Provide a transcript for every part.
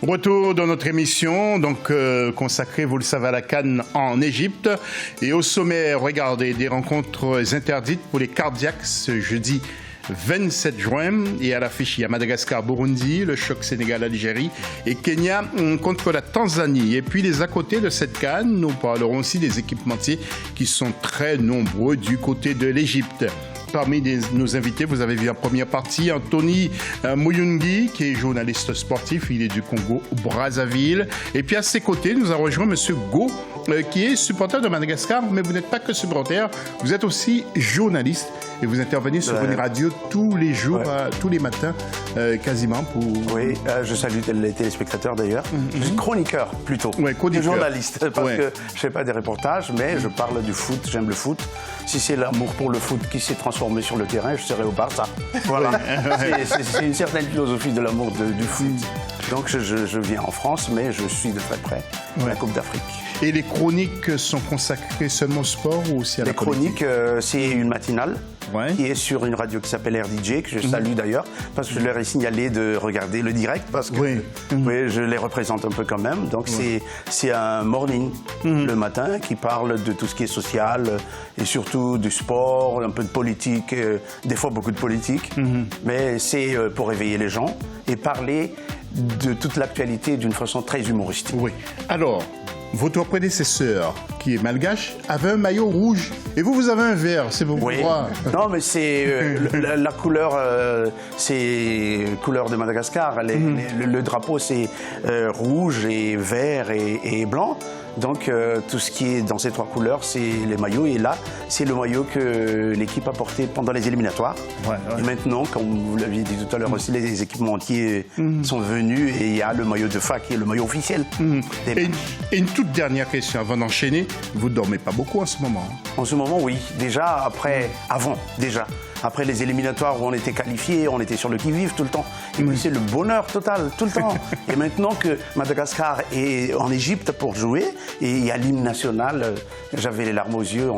Retour dans notre émission, donc consacrée, vous le savez, à la CAN en Égypte. Et au sommaire, regardez, des rencontres interdites pour les cardiaques ce jeudi 27 juin. Et à l'affiche, il y a Madagascar-Burundi, le choc Sénégal-Algérie et Kenya contre la Tanzanie. Et puis les à côté de cette CAN, nous parlerons aussi des équipementiers qui sont très nombreux du côté de l'Égypte. Parmi nos invités, vous avez vu en première partie Anthony Muyungi, qui est journaliste sportif, il est du Congo-Brazzaville. Et puis à ses côtés, nous avons rejoint M. Go, qui est supporter de Madagascar, mais vous n'êtes pas que supporter, vous êtes aussi journaliste et vous intervenez sur une radio tous les jours, tous les matins, quasiment. Oui, je salue les téléspectateurs d'ailleurs. Je suis chroniqueur plutôt, journaliste, parce que je ne fais pas des reportages, mais je parle du foot, j'aime le foot. Si c'est l'amour pour le foot qui s'est transformé sur le terrain, je serai au Barça. Voilà, c'est une certaine philosophie de l'amour du foot. Donc je viens en France, mais je suis de très près à la Coupe d'Afrique. Et les chroniques sont consacrées seulement au sport ou aussi à la politique? Les chroniques, c'est une matinale qui est sur une radio qui s'appelle RDJ, que je salue d'ailleurs, parce que je leur ai signalé de regarder le direct, parce que je les représente un peu quand même. Donc c'est un morning le matin qui parle de tout ce qui est social et surtout du sport, un peu de politique, des fois beaucoup de politique. Mais c'est pour réveiller les gens et parler de toute l'actualité d'une façon très humoristique. Oui. Alors, votre prédécesseur, qui est malgache, avait un maillot rouge. Et vous avez un vert, c'est pour voir. Non, mais c'est la couleur, c'est couleur de Madagascar. Le drapeau, c'est rouge et vert et blanc. Donc, tout ce qui est dans ces trois couleurs, c'est les maillots. Et là, c'est le maillot que l'équipe a porté pendant les éliminatoires. Et maintenant, comme vous l'aviez dit tout à l'heure aussi, les équipementiers sont venus et il y a le maillot de FA qui est le maillot officiel. Et une toute dernière question avant d'enchaîner. Vous ne dormez pas beaucoup en ce moment? En ce moment, oui. Déjà, après les éliminatoires où on était qualifiés, on était sur le qui-vive tout le temps. Et puis c'est le bonheur total, tout le temps. Et maintenant que Madagascar est en Égypte pour jouer, et il y a l'hymne national, j'avais les larmes aux yeux.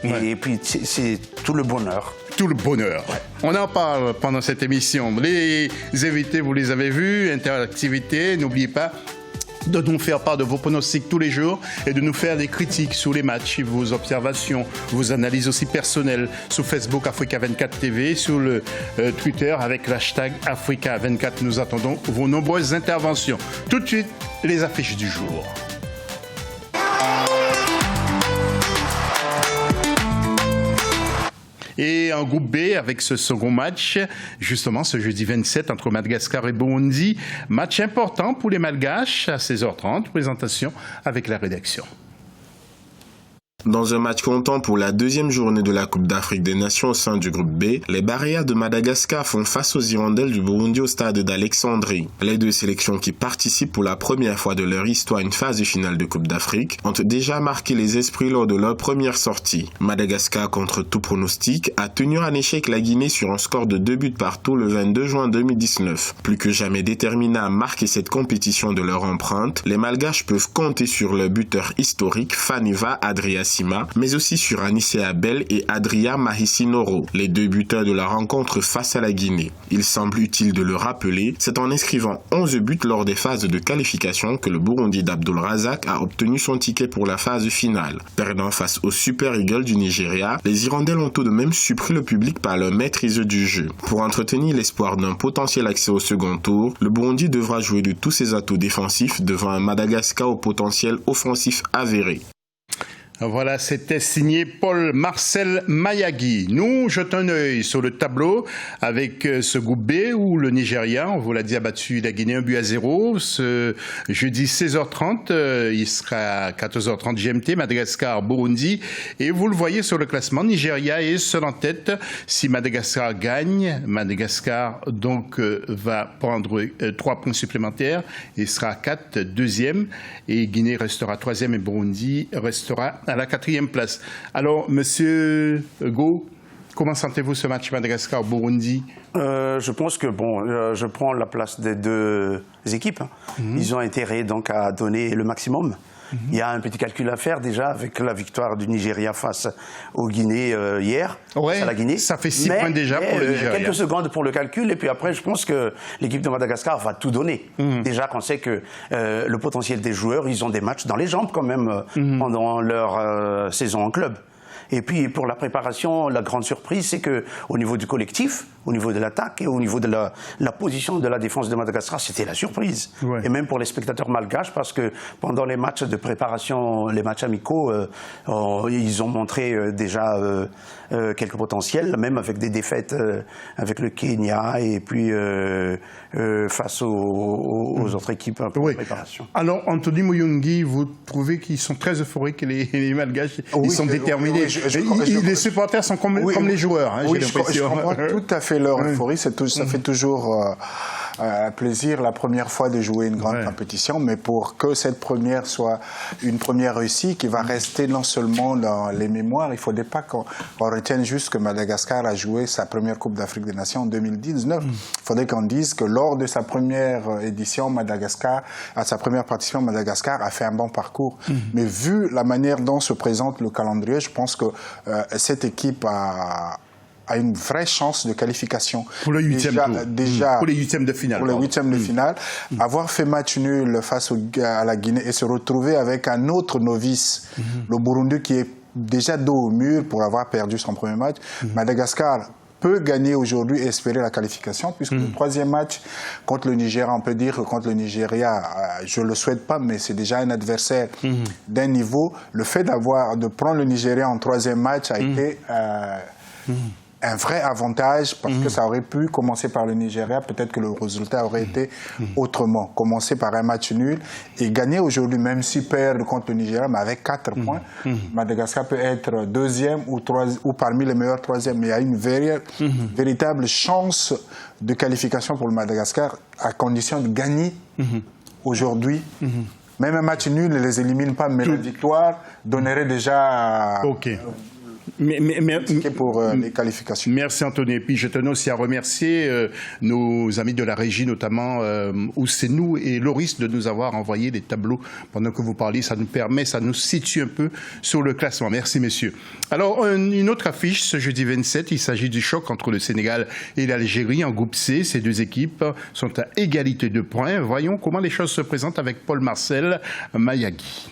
Et puis c'est tout le bonheur. Tout le bonheur. On en parle pendant cette émission. Les invités, vous les avez vus, interactivité, n'oubliez pas de nous faire part de vos pronostics tous les jours et de nous faire des critiques sur les matchs, vos observations, vos analyses aussi personnelles sur Facebook Africa24 TV, sur le Twitter avec l'hashtag Africa24. Nous attendons vos nombreuses interventions. Tout de suite, les affiches du jour. Et en groupe B, avec ce second match, justement ce jeudi 27 entre Madagascar et Burundi, match important pour les Malgaches à 16h30, présentation avec la rédaction. Dans un match comptant pour la deuxième journée de la Coupe d'Afrique des Nations au sein du groupe B, les Barrières de Madagascar font face aux Hirondelles du Burundi au stade d'Alexandrie. Les deux sélections qui participent pour la première fois de leur histoire à une phase de finale de Coupe d'Afrique ont déjà marqué les esprits lors de leur première sortie. Madagascar, contre tout pronostic, a tenu en échec la Guinée sur un score de 2 buts partout le 22 juin 2019. Plus que jamais déterminés à marquer cette compétition de leur empreinte, les Malgaches peuvent compter sur leur buteur historique Faniva Adrias, mais aussi sur Anissé Abel et Adria Mahisinoro, les deux buteurs de la rencontre face à la Guinée. Il semble utile de le rappeler, c'est en inscrivant 11 buts lors des phases de qualification que le Burundi d'Abdul Razak a obtenu son ticket pour la phase finale. Perdant face aux Super Eagles du Nigeria, les Hirondelles ont tout de même surpris le public par leur maîtrise du jeu. Pour entretenir l'espoir d'un potentiel accès au second tour, le Burundi devra jouer de tous ses atouts défensifs devant un Madagascar au potentiel offensif avéré. Voilà, c'était signé Paul-Marcel Mayagui. Nous jetons un œil sur le tableau avec ce groupe B où le Nigeria, on vous l'a dit, a battu la Guinée 1-0. Ce jeudi 16h30, il sera à 14h30 GMT, Madagascar, Burundi. Et vous le voyez sur le classement, Nigeria est seul en tête. Si Madagascar gagne, Madagascar donc va prendre 3 points supplémentaires et sera 4, deuxième. Et Guinée restera 3e et Burundi restera à la 4e place. Alors, Monsieur Go, comment sentez-vous ce match Madagascar-Burundi? Je pense que je prends la place des deux équipes. Ils ont intérêt donc à donner le maximum. Il y a un petit calcul à faire déjà avec la victoire du Nigeria face au Guinée hier. Ouais, à la Guinée. Ça fait 6 points déjà pour le Nigeria. Quelques secondes pour le calcul et puis après je pense que l'équipe de Madagascar va tout donner. Déjà qu'on sait que le potentiel des joueurs, ils ont des matchs dans les jambes quand même pendant leur saison en club. Et puis pour la préparation, la grande surprise, c'est que au niveau du collectif, au niveau de l'attaque et au niveau de la position de la défense de Madagascar, c'était la surprise. Ouais. Et même pour les spectateurs malgaches, parce que pendant les matchs de préparation, les matchs amicaux, ils ont montré déjà quelques potentiels, même avec des défaites avec le Kenya et puis face aux autres équipes pour la préparation. Alors, Anthony Muyungi, vous trouvez qu'ils sont très euphoriques, les Malgaches, ils sont déterminés. Les supporters sont comme les joueurs. Hein, oui, je comprends tout à fait leur euphorie. Ça fait toujours plaisir la première fois de jouer une grande compétition, mais pour que cette première soit une première réussite qui va rester non seulement dans les mémoires, il ne faudrait pas qu'on retienne juste que Madagascar a joué sa première Coupe d'Afrique des Nations en 2019. Il faudrait qu'on dise que lors de sa première édition, Madagascar, à sa première participation, Madagascar a fait un bon parcours. Mais vu la manière dont se présente le calendrier, je pense que cette équipe a une vraie chance de qualification. Pour le 8e tour. Pour les 8e de finale. Pour les 8e de finale. Avoir fait match nul face à la Guinée et se retrouver avec un autre novice, le Burundi, qui est déjà dos au mur pour avoir perdu son premier match. Madagascar peut gagner aujourd'hui et espérer la qualification, puisque le troisième match contre le Nigeria, on peut dire que contre le Nigeria, je ne le souhaite pas, mais c'est déjà un adversaire d'un niveau. Le fait de prendre le Nigeria en troisième match a été un vrai avantage, parce que ça aurait pu commencer par le Nigeria, peut-être que le résultat aurait été autrement. Commencer par un match nul et gagner aujourd'hui, même si perdre contre le Nigeria, mais avec 4 points, Madagascar peut être deuxième ou parmi les meilleurs troisièmes. Mais il y a une véritable chance de qualification pour le Madagascar, à condition de gagner aujourd'hui. Même un match nul ne les élimine pas, mais la victoire donnerait déjà... pour les qualifications. Merci Anthony. Et puis je tenais aussi à remercier nos amis de la régie, notamment Ousenou et Loris, de nous avoir envoyé des tableaux pendant que vous parliez. Ça nous situe un peu sur le classement. Merci messieurs. Alors une autre affiche ce jeudi 27, il s'agit du choc entre le Sénégal et l'Algérie en groupe C. Ces deux équipes sont à égalité de points. Voyons comment les choses se présentent avec Paul-Marcel Mayagui.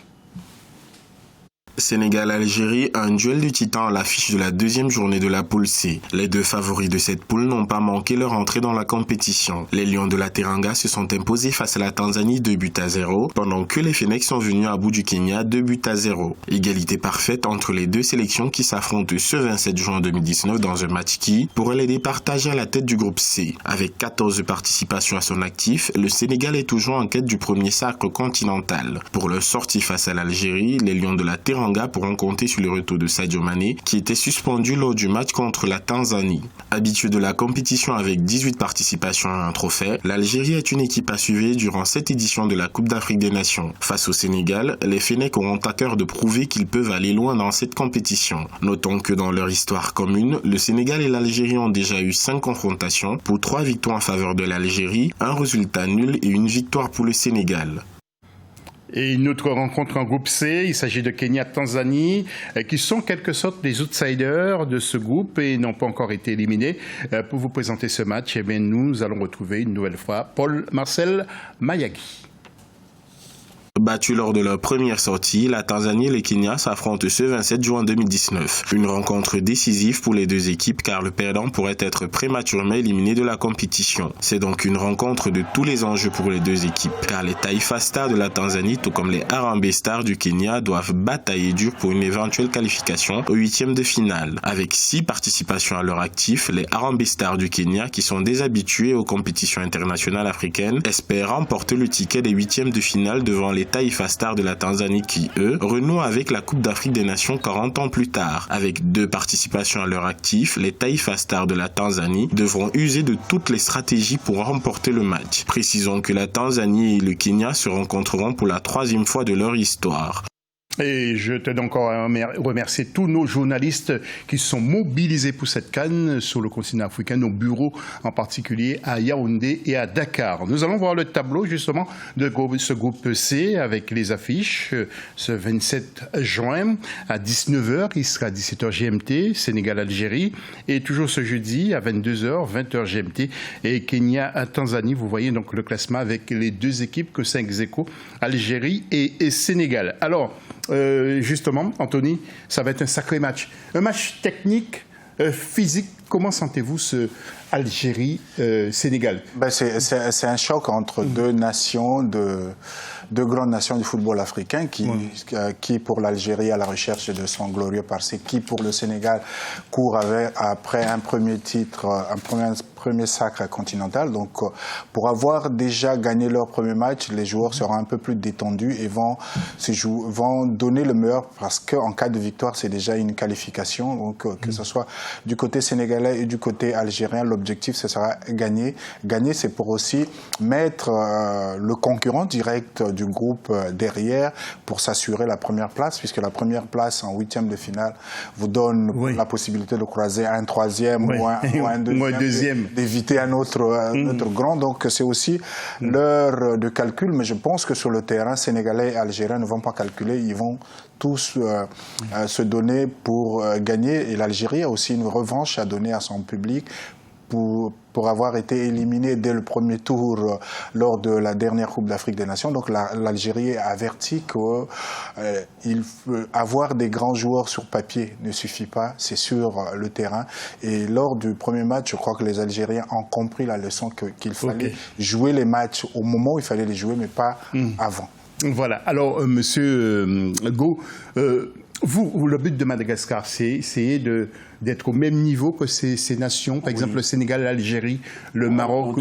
Sénégal-Algérie, un duel du titan à l'affiche de la deuxième journée de la poule C. Les deux favoris de cette poule n'ont pas manqué leur entrée dans la compétition. Les Lions de la Teranga se sont imposés face à la Tanzanie 2-0, pendant que les Fennecs sont venus à bout du Kenya 2-0. Égalité parfaite entre les deux sélections qui s'affrontent ce 27 juin 2019 dans un match qui pourrait les départager à la tête du groupe C. Avec 14 participations à son actif, le Sénégal est toujours en quête du premier sacre continental. Pour leur sortie face à l'Algérie, les Lions de la Teranga pourront compter sur le retour de Sadio Mané, qui était suspendu lors du match contre la Tanzanie. Habitué de la compétition avec 18 participations à un trophée, l'Algérie est une équipe à suivre durant cette édition de la Coupe d'Afrique des Nations. Face au Sénégal, les Fennecs auront à cœur de prouver qu'ils peuvent aller loin dans cette compétition. Notons que dans leur histoire commune, le Sénégal et l'Algérie ont déjà eu 5 confrontations, pour 3 victoires en faveur de l'Algérie, un résultat nul et une victoire pour le Sénégal. Et une autre rencontre en groupe C, il s'agit de Kenya-Tanzanie, qui sont en quelque sorte les outsiders de ce groupe et n'ont pas encore été éliminés. Pour vous présenter ce match, eh bien, nous allons retrouver une nouvelle fois Paul-Marcel Mayagui. Battus lors de leur première sortie, la Tanzanie et le Kenya s'affrontent ce 27 juin 2019. Une rencontre décisive pour les deux équipes car le perdant pourrait être prématurément éliminé de la compétition. C'est donc une rencontre de tous les enjeux pour les deux équipes car les Taifa Stars de la Tanzanie tout comme les Harambee Stars du Kenya doivent batailler dur pour une éventuelle qualification au 8e de finale. Avec 6 participations à leur actif, les Harambee Stars du Kenya qui sont déshabitués aux compétitions internationales africaines espèrent remporter le ticket des 8e de finale devant les Taifa Stars de la Tanzanie qui, eux, renouent avec la Coupe d'Afrique des Nations 40 ans plus tard. Avec 2 participations à leur actif, les Taifa Stars de la Tanzanie devront user de toutes les stratégies pour remporter le match. Précisons que la Tanzanie et le Kenya se rencontreront pour la 3e fois de leur histoire. Et je tenais encore à remercier tous nos journalistes qui sont mobilisés pour cette CAN sur le continent africain, nos bureaux en particulier à Yaoundé et à Dakar. Nous allons voir le tableau justement de ce groupe C avec les affiches. Ce 27 juin à 19h, il sera 17h GMT, Sénégal-Algérie. Et toujours ce jeudi à 22h, 20h GMT et Kenya-Tanzanie. Vous voyez donc le classement avec les deux équipes que 5 échos, Algérie et Sénégal. Alors, justement, Anthony, ça va être un sacré match. Un match technique, physique. Comment sentez-vous ce Algérie-Sénégal? C'est un choc entre deux nations, deux grandes nations du football africain qui pour l'Algérie, à la recherche de son glorieux passé, qui pour le Sénégal court après un premier titre, un premier sacre continental. Donc, pour avoir déjà gagné leur premier match, les joueurs seront un peu plus détendus et vont donner le meilleur parce qu'en cas de victoire, c'est déjà une qualification. Donc, que ce soit du côté sénégalais et du côté algérien, l'objectif, ce sera gagner. Gagner, c'est pour aussi mettre le concurrent direct du groupe derrière pour s'assurer la première place, puisque la première place en 8e de finale vous donne la possibilité de croiser un 3e ou un deuxième. D'éviter un autre grand. Donc c'est aussi l'heure de calcul, mais je pense que sur le terrain, Sénégalais et Algériens ne vont pas calculer, ils vont tous se donner pour gagner. Et l'Algérie a aussi une revanche à donner à son public pour avoir été éliminé dès le premier tour lors de la dernière Coupe d'Afrique des Nations. Donc l'Algérie a averti qu'avoir des grands joueurs sur papier ne suffit pas, c'est sur le terrain. Et lors du premier match, je crois que les Algériens ont compris la leçon qu'il fallait jouer les matchs au moment où il fallait les jouer, mais pas avant. Voilà. Alors, Monsieur Go, le but de Madagascar, c'est essayer d'être au même niveau que ces nations, par exemple le Sénégal, l'Algérie, le Maroc.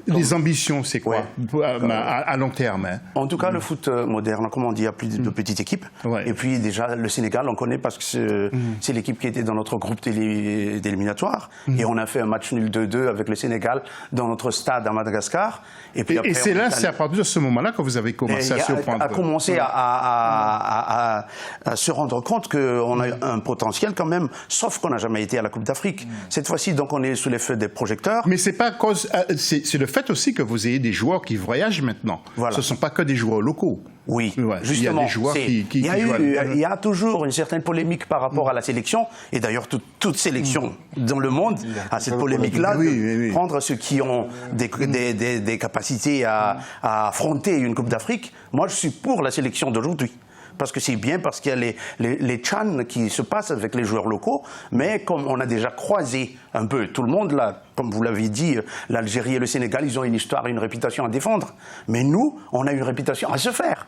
Les ambitions, c'est quoi à long terme? En tout cas, le foot moderne, comme on dit, il y a plus de petites équipes. Et puis déjà, le Sénégal, on connaît parce que c'est l'équipe qui était dans notre groupe d'éliminatoire. Et on a fait un match nul 2-2 avec le Sénégal dans notre stade à Madagascar. Et c'est à partir de ce moment-là que vous avez commencé à surprendre. À commencer à se rendre compte qu'on a un potentiel quand même, sauf qu'on n'a jamais été à la Coupe d'Afrique. Cette fois-ci, donc, on est sous les feux des projecteurs. Mais c'est pas cause, c'est le fait aussi que vous ayez des joueurs qui voyagent maintenant. Voilà. Ce ne sont pas que des joueurs locaux. Oui, justement. Il y a des joueurs il y a toujours une certaine polémique par rapport à la sélection, et d'ailleurs toute sélection dans le monde a cette polémique-là, de prendre ceux qui ont des capacités à affronter une Coupe d'Afrique. Moi, je suis pour la sélection d'aujourd'hui. Parce que c'est bien, parce qu'il y a les tchans qui se passent avec les joueurs locaux, mais comme on a déjà croisé un peu tout le monde là, comme vous l'avez dit, l'Algérie et le Sénégal, ils ont une histoire et une réputation à défendre. Mais nous, on a une réputation à se faire.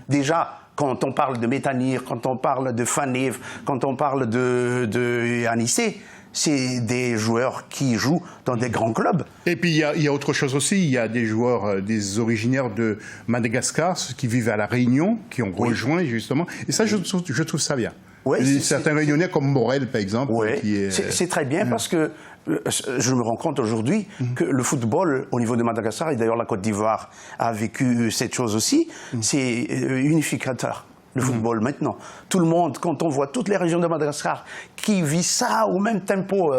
Déjà, quand on parle de Métanir, quand on parle de Fanev, quand on parle de Anissé, c'est des joueurs qui jouent dans des grands clubs. Et puis il y a autre chose aussi, il y a des joueurs, des originaires de Madagascar, ceux qui vivent à La Réunion, qui ont rejoint justement, et ça je trouve ça bien. Certains Réunionnais comme Morel par exemple. C'est très bien parce que je me rends compte aujourd'hui que le football au niveau de Madagascar, et d'ailleurs la Côte d'Ivoire a vécu cette chose aussi, c'est unificateur. Le football maintenant. Tout le monde, quand on voit toutes les régions de Madagascar qui vivent ça au même tempo,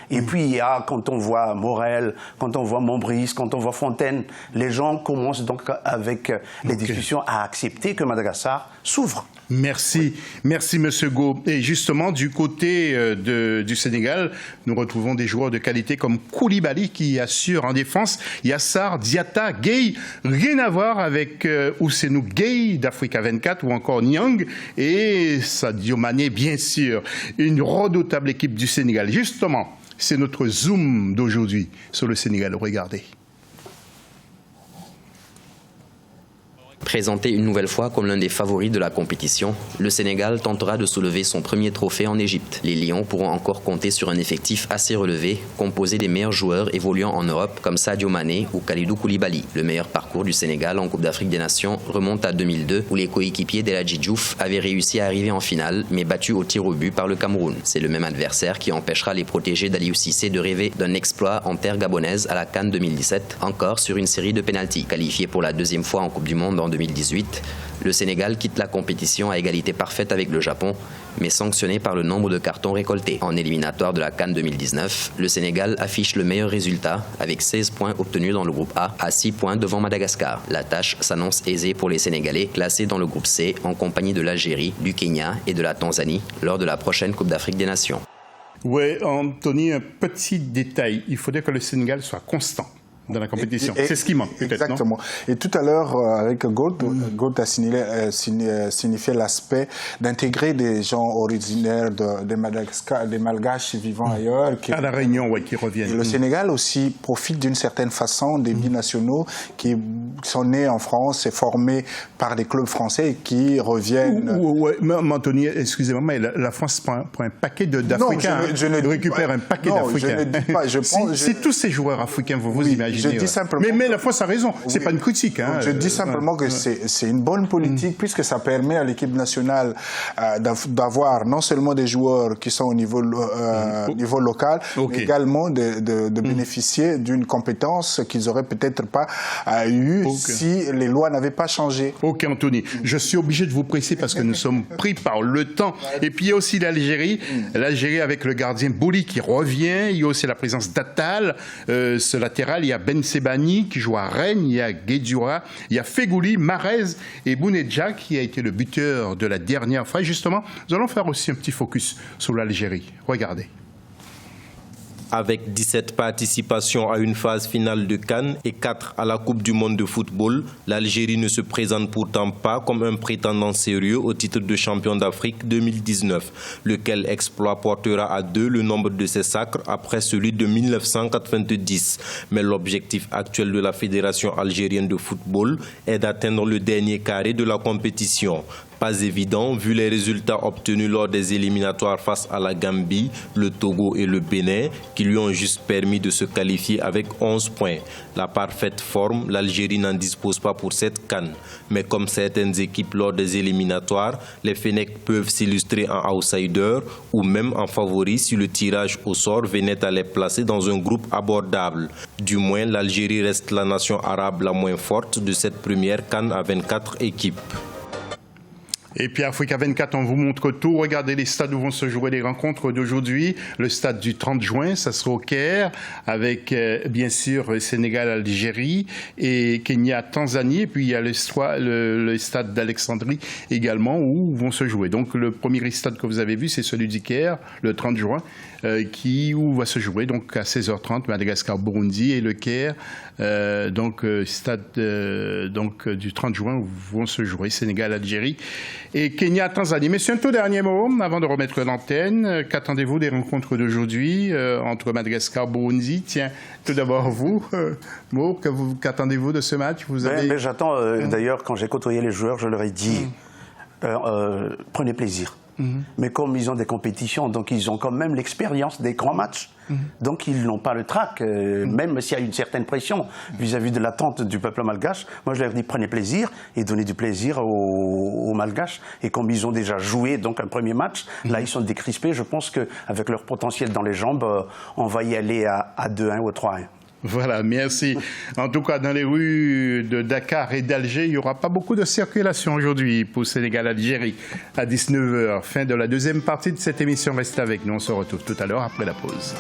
et puis quand on voit Morel, quand on voit Montbrice, quand on voit Fontaine, les gens commencent donc avec les discussions à accepter que Madagascar s'ouvre. Merci, merci Monsieur Go. Et justement, du côté du Sénégal, nous retrouvons des joueurs de qualité comme Koulibaly qui assure en défense, Yassar, Diatta, Gueye, rien à voir avec Ousseynou Gueye d'Africa 24 ou encore Niang et Sadio Mané, bien sûr. Une redoutable équipe du Sénégal. Justement, c'est notre zoom d'aujourd'hui sur le Sénégal. Regardez. Présenté une nouvelle fois comme l'un des favoris de la compétition, le Sénégal tentera de soulever son premier trophée en Égypte. Les Lions pourront encore compter sur un effectif assez relevé, composé des meilleurs joueurs évoluant en Europe comme Sadio Mané ou Kalidou Koulibaly. Le meilleur parcours du Sénégal en Coupe d'Afrique des Nations remonte à 2002 où les coéquipiers d'El Hadji Diouf avaient réussi à arriver en finale mais battus au tir au but par le Cameroun. C'est le même adversaire qui empêchera les protégés d'Aliou Cissé de rêver d'un exploit en terre gabonaise à la CAN 2017, encore sur une série de pénaltys. Qualifiés pour la deuxième fois en Coupe du Monde en 2018, le Sénégal quitte la compétition à égalité parfaite avec le Japon, mais sanctionné par le nombre de cartons récoltés. En éliminatoire de la CAN 2019, le Sénégal affiche le meilleur résultat avec 16 points obtenus dans le groupe A à 6 points devant Madagascar. La tâche s'annonce aisée pour les Sénégalais classés dans le groupe C en compagnie de l'Algérie, du Kenya et de la Tanzanie lors de la prochaine Coupe d'Afrique des Nations. Oui, Anthony, un petit détail. Il faudrait que le Sénégal soit constant dans la compétition. C'est ce qui manque, peut-être, exactement. Non? Et tout à l'heure, avec Gold a signifié l'aspect d'intégrer des gens originaires de Madagascar, des Malgaches vivant ailleurs. À La Réunion, oui, qui reviennent. Et le Sénégal aussi profite d'une certaine façon des binationaux qui sont nés en France et formés par des clubs français et qui reviennent... Oui, mais Anthony, excusez-moi, mais la France prend un paquet d'Africains. Je ne récupère un paquet d'Africains. Je ne dis pas. C'est tous ces joueurs africains, vous imaginez. Je dis simplement mais la France a raison, c'est pas une critique. Hein, je dis simplement que c'est une bonne politique puisque ça permet à l'équipe nationale d'avoir non seulement des joueurs qui sont au niveau local, mais également de bénéficier d'une compétence qu'ils n'auraient peut-être pas eu si les lois n'avaient pas changé. Ok Anthony, je suis obligé de vous presser parce que nous sommes pris par le temps. Et puis il y a aussi l'Algérie, l'Algérie avec le gardien Bouli qui revient, il y a aussi la présence d'Attal, ce latéral, il y a Ben Sebani qui joue à Rennes, il y a Guedjura, il y a Fegouli, Marez et Bounedja qui a été le buteur de la dernière fois. Et justement, nous allons faire aussi un petit focus sur l'Algérie. Regardez. Avec 17 participations à une phase finale de CAN et 4 à la Coupe du monde de football, l'Algérie ne se présente pourtant pas comme un prétendant sérieux au titre de champion d'Afrique 2019, lequel exploit portera à 2 le nombre de ses sacres après celui de 1990. Mais l'objectif actuel de la Fédération algérienne de football est d'atteindre le dernier carré de la compétition. Pas évident vu les résultats obtenus lors des éliminatoires face à la Gambie, le Togo et le Bénin qui lui ont juste permis de se qualifier avec 11 points. La parfaite forme, l'Algérie n'en dispose pas pour cette CAN. Mais comme certaines équipes lors des éliminatoires, les Fennecs peuvent s'illustrer en outsider ou même en favori si le tirage au sort venait à les placer dans un groupe abordable. Du moins, l'Algérie reste la nation arabe la moins forte de cette première CAN à 24 équipes. Et puis Africa 24, on vous montre tout. Regardez les stades où vont se jouer les rencontres d'aujourd'hui. Le stade du 30 juin, ça sera au Caire, avec bien sûr Sénégal-Algérie et Kenya-Tanzanie. Et puis il y a le stade d'Alexandrie également où vont se jouer. Donc le premier stade que vous avez vu, c'est celui du Caire, le 30 juin, où va se jouer donc à 16h30 Madagascar-Burundi et le Caire. Stade du 30 juin où vont se jouer Sénégal-Algérie et Kenya-Tanzanie. Mais c'est un tout dernier mot avant de remettre l'antenne. Qu'attendez-vous des rencontres d'aujourd'hui entre Madagascar et Burundi? Tiens, tout d'abord vous, Mo, qu'attendez-vous de ce match? Mais j'attends, d'ailleurs, quand j'ai côtoyé les joueurs, je leur ai dit, prenez plaisir. Mais comme ils ont des compétitions, donc ils ont quand même l'expérience des grands matchs. Donc ils n'ont pas le trac, même s'il y a une certaine pression vis-à-vis de l'attente du peuple malgache. Moi je leur dis prenez plaisir et donnez du plaisir aux Malgaches. Et comme ils ont déjà joué donc un premier match, là ils sont décrispés. Je pense qu'avec leur potentiel dans les jambes, on va y aller à 2-1 ou 3-1. Voilà, merci. En tout cas, dans les rues de Dakar et d'Alger, il n'y aura pas beaucoup de circulation aujourd'hui pour Sénégal-Algérie à 19h. Fin de la deuxième partie de cette émission. Restez avec nous, on se retrouve tout à l'heure après la pause.